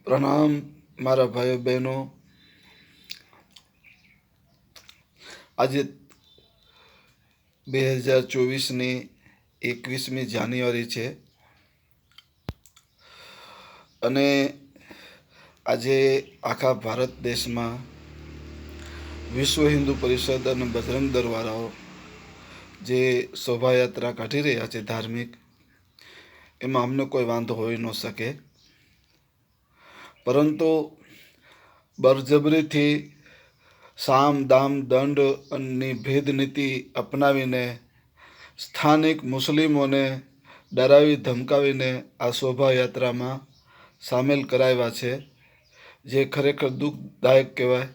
પ્રણામ મારા ભાઈઓ બહેનો. આજે 2024ની 21મી જાન્યુઆરી છે અને આજે આખા ભારત દેશમાં વિશ્વ હિન્દુ પરિષદ અને બજરંગ દળવાળાઓ જે શોભાયાત્રા કાઢી રહ્યા છે ધાર્મિક, એમાં અમને કોઈ વાંધો હોઈ ન શકે, પરંતુ બળજબરીથી સામ દામ દંડની ભેદ નીતિ અપનાવીને સ્થાનિક મુસ્લિમોને ડરાવી ધમકાવીને આ શોભાયાત્રામાં સામેલ કરાવ્યા છે, જે ખરેખર દુઃખદાયક કહેવાય.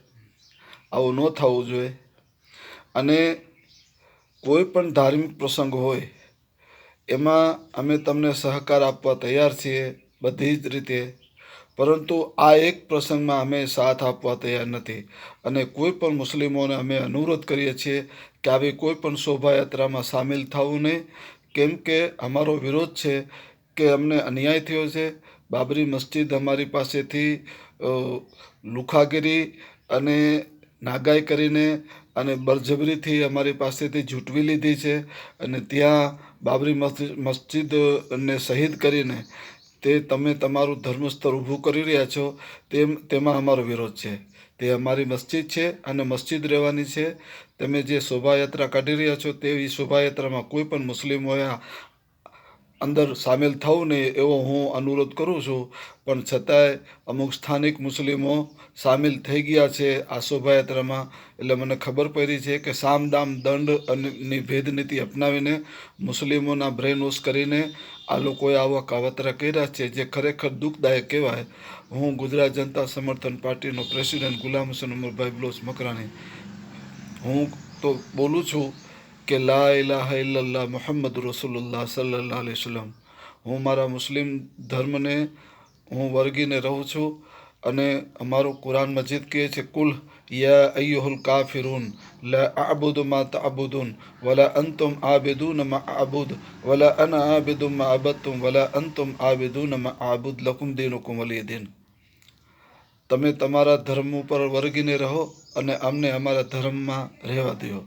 આવું ન થવું જોઈએ. અને કોઈ પણ ધાર્મિક પ્રસંગ હોય એમાં અમે તમને સહકાર આપવા તૈયાર છીએ બધી જ રીતે, પરંતુ આ એક પ્રસંગમાં અમે સાથ આપવા તૈયાર નથી. અને કોઈ પણ મુસ્લિમોને અમે અનુરોધ કરીએ છીએ કે આવી કોઈ પણ શોભાયાત્રામાં સામેલ થવું નહીં, કેમ કે અમારો વિરોધ છે કે અમને અન્યાય થયો છે. બાબરી મસ્જિદ અમારી પાસેથી લુખાગીરી અને નાગાઈ કરીને અને બળજબરીથી અમારી પાસેથી ઝૂંટવી લીધી છે, અને ત્યાં બાબરી મસ્જિદને શહીદ કરીને તે તમે તમારું ધર્મસ્થળ ઊભું કરી રહ્યા છો, તેમાં અમારો વિરોધ છે. તે અમારી મસ્જિદ છે અને મસ્જિદ રહેવાની છે. તમે જે શોભાયાત્રા કાઢી રહ્યા છો તેવી શોભાયાત્રામાં કોઈ પણ મુસ્લિમોએ અંદર સામેલ થવું નહીં એવો હું અનુરોધ કરું છું. પણ છતાંય અમુક સ્થાનિક મુસ્લિમો સામેલ થઈ ગયા છે આ શોભાયાત્રામાં. એટલે મને ખબર પડી છે કે સામ દામ દંડની ભેદનીતિ અપનાવીને મુસ્લિમોના બ્રેન વોશ કરીને આ લોકોએ આવા કાવતરા કર્યા છે, જે ખરેખર દુઃખદાયક કહેવાય. હું ગુજરાત જનતા સમર્થન પાર્ટીનો પ્રેસિડેન્ટ ગુલામ હુસૈન ઉમરભાઈ બલોચ મકરાણી, હું તો બોલું છું કે લા ઇલાહા ઇલ્લલ્લાહ મુહમ્મદ રસૂલુલ્લાહ સલ્લલ્લાહુ અલૈહિ વસલ્લમ. હું મારા મુસ્લિમ ધર્મને હું વર્ગીને રહું છું, અને અમારું કુરાન મજીદ કહે છે, કુલ યા અય્યુહલ કાફિરૂન લા અઅબુદુ મા તઅબુદૂન વલા અંતુમ આબિદૂન મા અઅબુદ વલા અના આબિદુમ મા અબદતુમ વલા અંતુમ આબિદૂન મા અઅબુદ લકુમ દીનુકુમ વલિય દીન. તમે તમારા ધર્મ ઉપર વર્ગીને રહો અને અમને અમારા ધર્મમાં રહેવા દો.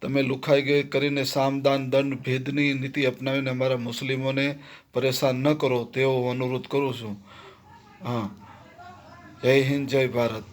તમે લુખાઈ કરીને સામદાન દંડ ભેદની નીતિ અપનાવીને અમારા મુસ્લિમોને પરેશાન ન કરો તેવો હું અનુરોધ કરું છું. હા, જય હિન્દ, જય ભારત.